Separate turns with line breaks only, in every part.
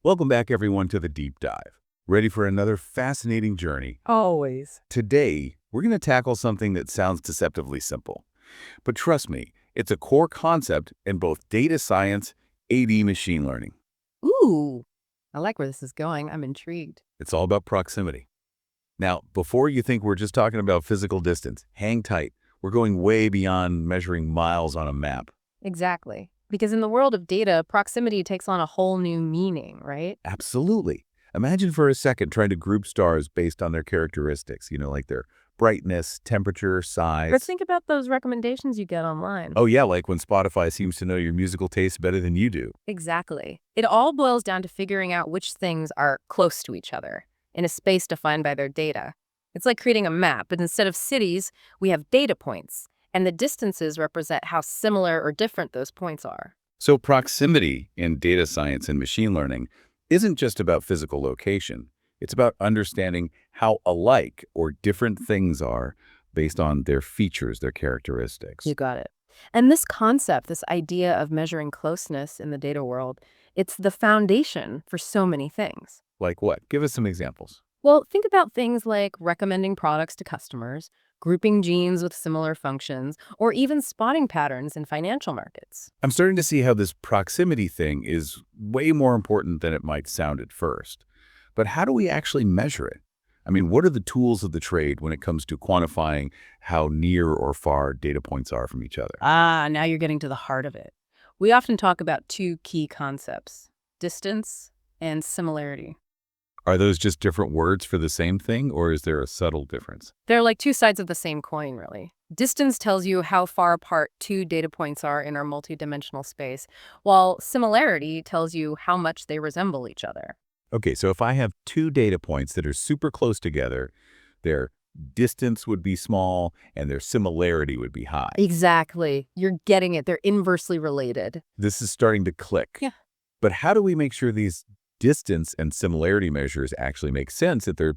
Welcome back, everyone, to the Deep Dive. Ready for another fascinating journey?
Always.
Today, we're going to tackle something that sounds deceptively simple. But trust me, it's a core concept in both data science and machine learning.
Ooh, I like where this is going. I'm intrigued.
It's all about proximity. Now, before you think we're just talking about physical distance, hang tight. We're going way beyond measuring miles on a map.
Exactly. Because in the world of data, proximity takes on a whole new meaning, right?
Absolutely. Imagine for a second trying to group stars based on their characteristics, like their brightness, temperature,
Or
size.
think about those recommendations you get online.
Oh yeah, like when Spotify seems to know your musical taste better than you do.
Exactly. It all boils down to figuring out which things are close to each other in a space defined by their data. It's like creating a map, but instead of cities, we have data points, and the distances represent how similar or different those points are.
So proximity in data science and machine learning isn't just about physical location. It's about understanding how alike or different things are based on their features, their characteristics.
You got it. And this concept, this idea of measuring closeness in the data world, it's the foundation for so many things.
Like what? Give us some examples.
Well, think about things like recommending products to customers, grouping genes with similar functions, or even spotting patterns in financial markets.
I'm starting to see how this proximity thing is way more important than it might sound at first. But how do we actually measure it? I mean, what are the tools of the trade when it comes to quantifying how near or far data points are from each other?
Now you're getting to the heart of it. We often talk about two key concepts: distance and similarity.
Are those just different words for the same thing, or is there a subtle difference?
They're like two sides of the same coin, really. Distance tells you how far apart two data points are in our multidimensional space, while similarity tells you how much they resemble each other.
Okay, so if I have two data points that are super close together, their distance would be small and their similarity would be high.
Exactly. You're getting it. They're inversely related.
This is starting to click.
Yeah.
But how do we make sure these distance and similarity measures actually make sense, that they're,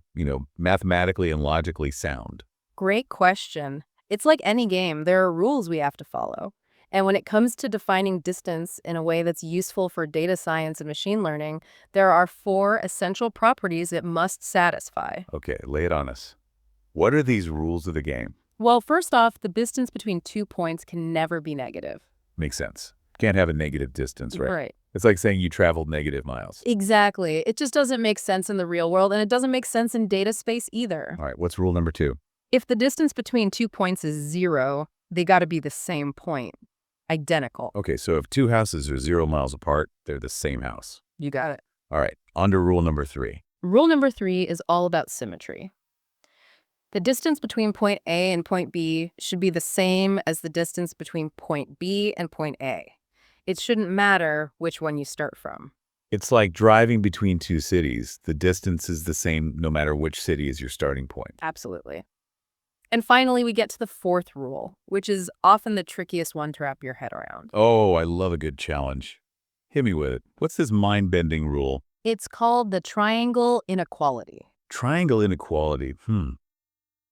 mathematically and logically sound?
Great question. It's like any game, there are rules we have to follow. And when it comes to defining distance in a way that's useful for data science and machine learning, there are four essential properties it must satisfy.
Okay, lay it on us. What are these rules of the game?
Well, first off, the distance between 2 points can never be negative.
Makes sense. Can't have a negative distance, right?
Right.
It's like saying you traveled negative miles.
Exactly. It just doesn't make sense in the real world, and it doesn't make sense in data space either.
All right, what's rule number 2?
If the distance between 2 points is 0, they got to be the same point. Identical.
Okay, so if two houses are 0 miles apart, they're the same house.
You got it.
All right, on to rule number 3.
Rule number 3 is all about symmetry. The distance between point A and point B should be the same as the distance between point B and point A. It shouldn't matter which one you start from.
It's like driving between two cities. The distance is the same no matter which city is your starting point.
Absolutely. And finally, we get to the fourth rule, which is often the trickiest one to wrap your head around.
Oh, I love a good challenge. Hit me with it. What's this mind-bending rule?
It's called the triangle inequality.
Triangle inequality.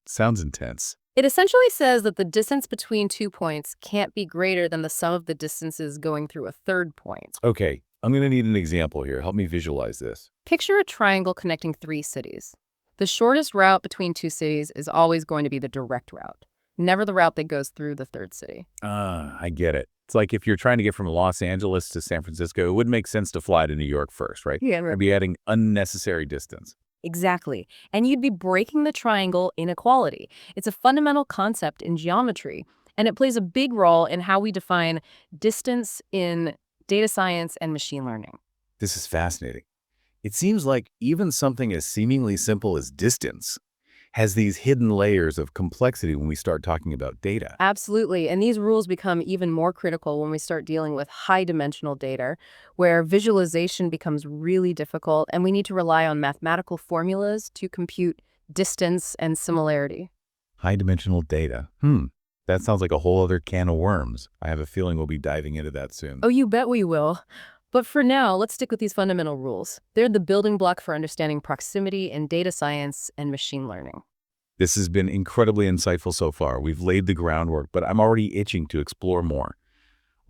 Sounds intense.
It essentially says that the distance between 2 points can't be greater than the sum of the distances going through a third point.
Okay, I'm going to need an example here. Help me visualize this.
Picture a triangle connecting 3 cities. The shortest route between 2 cities is always going to be the direct route, never the route that goes through the third city.
I get it. It's like if you're trying to get from Los Angeles to San Francisco, it wouldn't make sense to fly to New York first, right?
Yeah, right.
I'd be adding unnecessary distance.
Exactly. And you'd be breaking the triangle inequality. It's a fundamental concept in geometry, and it plays a big role in how we define distance in data science and machine learning.
This is fascinating. It seems like even something as seemingly simple as distance has these hidden layers of complexity when we start talking about data.
Absolutely. And these rules become even more critical when we start dealing with high-dimensional data, where visualization becomes really difficult, and we need to rely on mathematical formulas to compute distance and similarity.
High-dimensional data. That sounds like a whole other can of worms. I have a feeling we'll be diving into that soon.
Oh, you bet we will. But for now, let's stick with these fundamental rules. They're the building block for understanding proximity in data science and machine learning.
This has been incredibly insightful so far. We've laid the groundwork, but I'm already itching to explore more.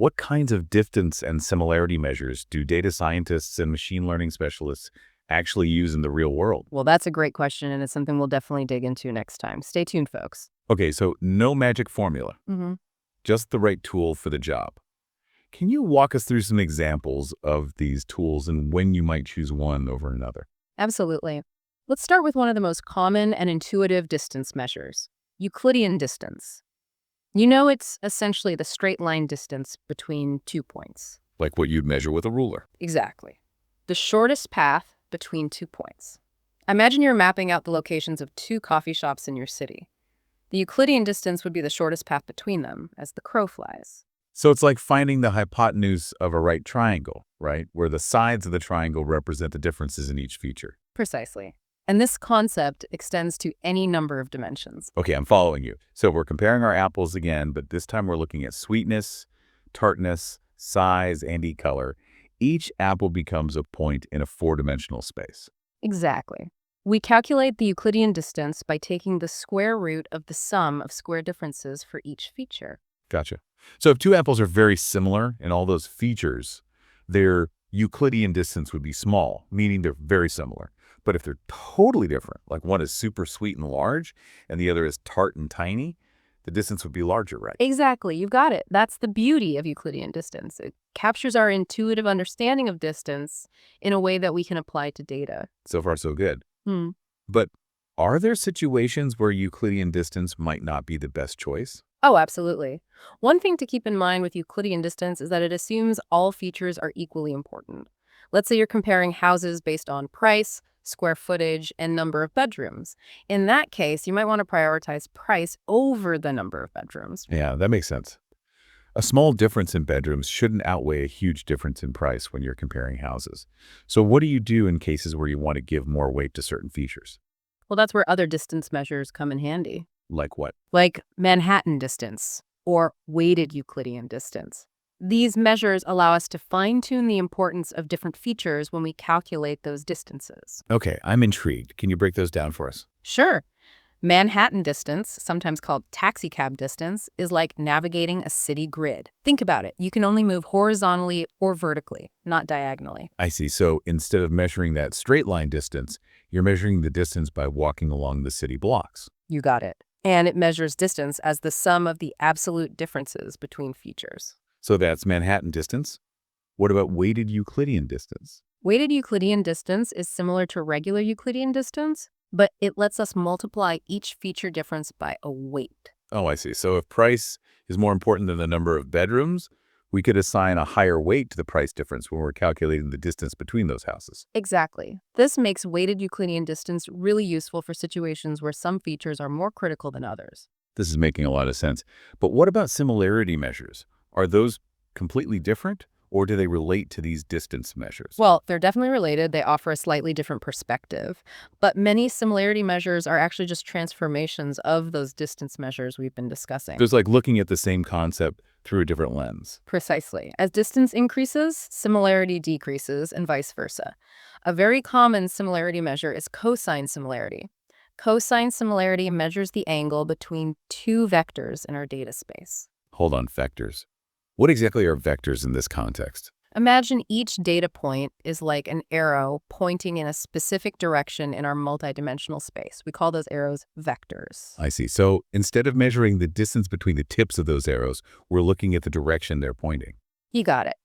What kinds of distance and similarity measures do data scientists and machine learning specialists actually use in the real world?
Well, that's a great question, and it's something we'll definitely dig into next time. Stay tuned, folks.
Okay, so no magic formula,
Hmm.
just the right tool for the job. Can you walk us through some examples of these tools and when you might choose one over another?
Absolutely. Let's start with one of the most common and intuitive distance measures, Euclidean distance. You know, it's essentially the straight line distance between 2 points.
Like what you'd measure with a ruler.
Exactly. The shortest path between 2 points. Imagine you're mapping out the locations of two coffee shops in your city. The Euclidean distance would be the shortest path between them as the crow flies.
So it's like finding the hypotenuse of a right triangle, right? Where the sides of the triangle represent the differences in each feature.
Precisely. And this concept extends to any number of dimensions.
Okay, I'm following you. So we're comparing our apples again, but this time we're looking at sweetness, tartness, size, and e-color. Each apple becomes a point in a four-dimensional space.
Exactly. We calculate the Euclidean distance by taking the square root of the sum of square differences for each feature.
Gotcha. So if two apples are very similar in all those features, their Euclidean distance would be small, meaning they're very similar. But if they're totally different, like one is super sweet and large and the other is tart and tiny, the distance would be larger, right?
Exactly, you've got it. That's the beauty of Euclidean distance. It captures our intuitive understanding of distance in a way that we can apply to data.
So far, so good.
Hmm.
But are there situations where Euclidean distance might not be the best choice?
Oh, absolutely. One thing to keep in mind with Euclidean distance is that it assumes all features are equally important. Let's say you're comparing houses based on price, square footage, and number of bedrooms. In that case, you might want to prioritize price over the number of bedrooms.
Yeah, that makes sense. A small difference in bedrooms shouldn't outweigh a huge difference in price when you're comparing houses. So what do you do in cases where you want to give more weight to certain features?
Well, that's where other distance measures come in handy,
Like what?
like Manhattan distance or weighted Euclidean distance. These measures allow us to fine-tune the importance of different features when we calculate those distances.
Okay, I'm intrigued. Can you break those down for us?
Sure. Manhattan distance, sometimes called taxicab distance, is like navigating a city grid. Think about it. You can only move horizontally or vertically, not diagonally.
I see. So instead of measuring that straight line distance, you're measuring the distance by walking along the city blocks.
You got it. And it measures distance as the sum of the absolute differences between features.
So that's Manhattan distance. What about weighted Euclidean distance?
Weighted Euclidean distance is similar to regular Euclidean distance, but it lets us multiply each feature difference by a weight.
Oh, I see. So if price is more important than the number of bedrooms, we could assign a higher weight to the price difference when we're calculating the distance between those houses.
Exactly. This makes weighted Euclidean distance really useful for situations where some features are more critical than others.
This is making a lot of sense. But what about similarity measures? Are those completely different, or do they relate to these distance measures?
Well, they're definitely related. They offer a slightly different perspective. But many similarity measures are actually just transformations of those distance measures we've been discussing.
There's like looking at the same concept through a different lens.
Precisely. As distance increases, similarity decreases, and vice versa. A very common similarity measure is cosine similarity. Cosine similarity measures the angle between two vectors in our data space.
Hold on, vectors. What exactly are vectors in this context?
Imagine each data point is like an arrow pointing in a specific direction in our multidimensional space. We call those arrows vectors.
I see. So instead of measuring the distance between the tips of those arrows, we're looking at the direction they're pointing.
You got it.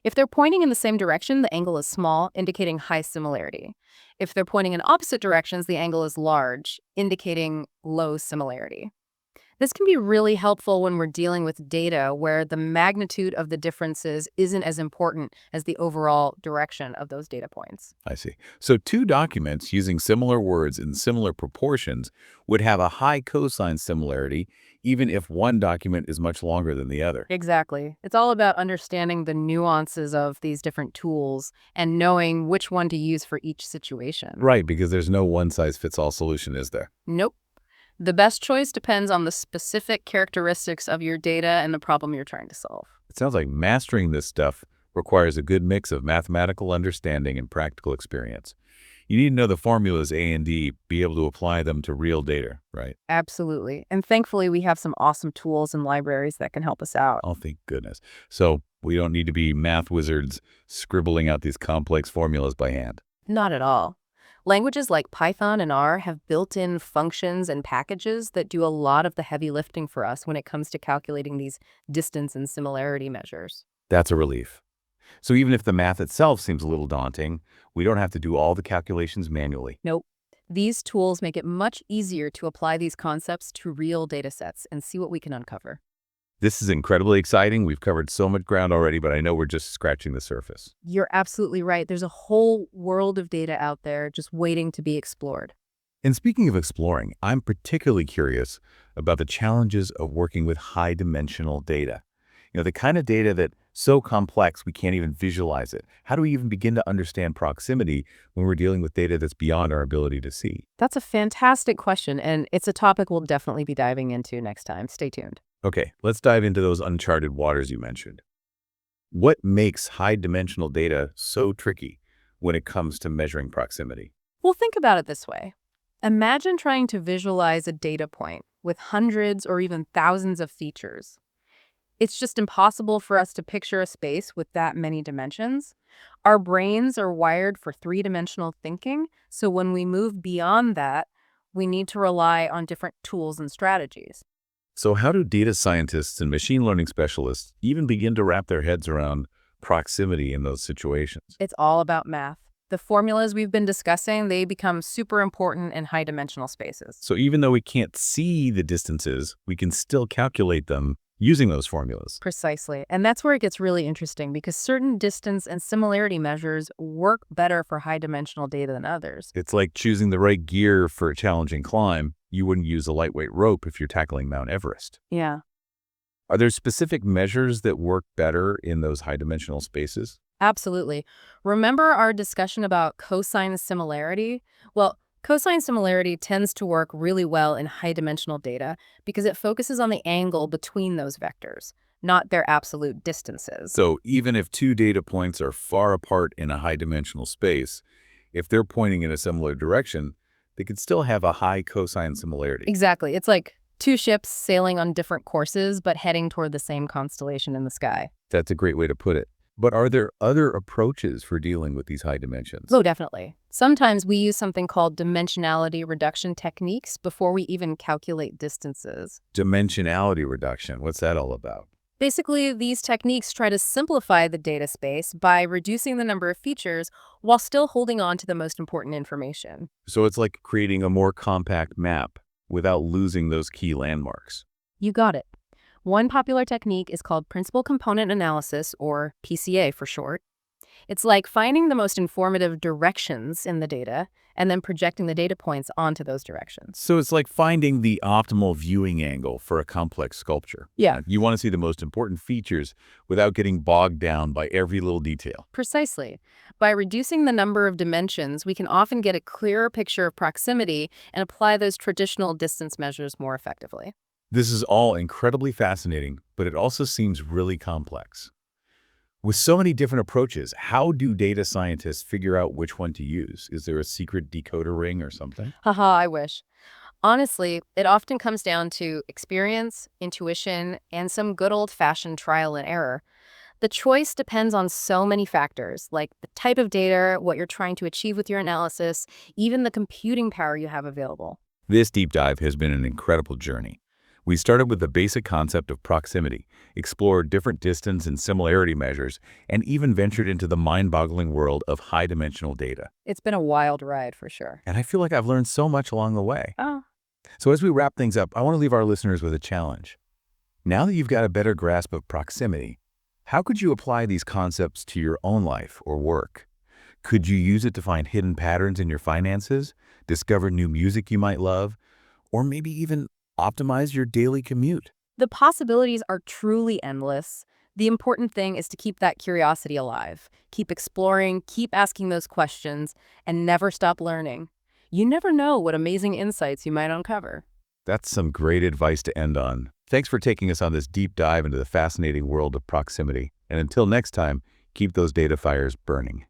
If they're pointing in the same direction, the angle is small, indicating high similarity. If they're pointing in opposite directions, the angle is large, indicating low similarity. This can be really helpful when we're dealing with data where the magnitude of the differences isn't as important as the overall direction of those data points.
I see. So two documents using similar words in similar proportions would have a high cosine similarity, even if one document is much longer than the other.
Exactly. It's all about understanding the nuances of these different tools and knowing which one to use for each situation.
Right, because there's no one-size-fits-all solution, is there?
Nope. The best choice depends on the specific characteristics of your data and the problem you're trying to solve.
It sounds like mastering this stuff requires a good mix of mathematical understanding and practical experience. You need to know the formulas A and D, be able to apply them to real data, right?
Absolutely. And thankfully, we have some awesome tools and libraries that can help us out.
Oh, thank goodness. So we don't need to be math wizards scribbling out these complex formulas by hand.
Not at all. Languages like Python and R have built-in functions and packages that do a lot of the heavy lifting for us when it comes to calculating these distance and similarity measures.
That's a relief. So even if the math itself seems a little daunting, we don't have to do all the calculations manually.
Nope. These tools make it much easier to apply these concepts to real data sets and see what we can uncover.
This is incredibly exciting. We've covered so much ground already, but I know we're just scratching the surface.
You're absolutely right. There's a whole world of data out there just waiting to be explored.
And speaking of exploring, I'm particularly curious about the challenges of working with high-dimensional data. The kind of data that's so complex we can't even visualize it. How do we even begin to understand proximity when we're dealing with data that's beyond our ability to see?
That's a fantastic question, and it's a topic we'll definitely be diving into next time. Stay tuned.
Okay, let's dive into those uncharted waters you mentioned. What makes high-dimensional data so tricky when it comes to measuring proximity?
Well, think about it this way. Imagine trying to visualize a data point with hundreds or even thousands of features. It's just impossible for us to picture a space with that many dimensions. Our brains are wired for three-dimensional thinking, so when we move beyond that, we need to rely on different tools and strategies.
So how do data scientists and machine learning specialists even begin to wrap their heads around proximity in those situations?
It's all about math. The formulas we've been discussing, they become super important in high-dimensional spaces.
So even though we can't see the distances, we can still calculate them using those formulas.
Precisely. And that's where it gets really interesting because certain distance and similarity measures work better for high-dimensional data than others.
It's like choosing the right gear for a challenging climb. You wouldn't use a lightweight rope if you're tackling Mount Everest.
Yeah.
Are there specific measures that work better in those high-dimensional spaces?
Absolutely. Remember our discussion about cosine similarity? Well, cosine similarity tends to work really well in high-dimensional data because it focuses on the angle between those vectors, not their absolute distances.
So even if two data points are far apart in a high-dimensional space, if they're pointing in a similar direction, they could still have a high cosine similarity.
Exactly. It's like two ships sailing on different courses but heading toward the same constellation in the sky.
That's a great way to put it. But are there other approaches for dealing with these high dimensions?
Oh, definitely. Sometimes we use something called dimensionality reduction techniques before we even calculate distances.
Dimensionality reduction, what's that all about?
Basically, these techniques try to simplify the data space by reducing the number of features while still holding on to the most important information.
So it's like creating a more compact map without losing those key landmarks.
You got it. One popular technique is called principal component analysis, or PCA for short. It's like finding the most informative directions in the data and then projecting the data points onto those directions.
So it's like finding the optimal viewing angle for a complex sculpture.
Yeah.
You want to see the most important features without getting bogged down by every little detail.
Precisely. By reducing the number of dimensions, we can often get a clearer picture of proximity and apply those traditional distance measures more effectively.
This is all incredibly fascinating, but it also seems really complex. With so many different approaches, how do data scientists figure out which one to use? Is there a secret decoder ring or something?
Haha, I wish. Honestly, it often comes down to experience, intuition, and some good old-fashioned trial and error. The choice depends on so many factors, like the type of data, what you're trying to achieve with your analysis, even the computing power you have available.
This deep dive has been an incredible journey. We started with the basic concept of proximity, explored different distance and similarity measures, and even ventured into the mind-boggling world of high-dimensional data.
It's been a wild ride for sure.
And I feel like I've learned so much along the way.
Oh.
So as we wrap things up, I want to leave our listeners with a challenge. Now that you've got a better grasp of proximity, how could you apply these concepts to your own life or work? Could you use it to find hidden patterns in your finances, discover new music you might love, or maybe even optimize your daily commute?
The possibilities are truly endless. The important thing is to keep that curiosity alive. Keep exploring, keep asking those questions, and never stop learning. You never know what amazing insights you might uncover.
That's some great advice to end on. Thanks for taking us on this deep dive into the fascinating world of proximity. And until next time, keep those data fires burning.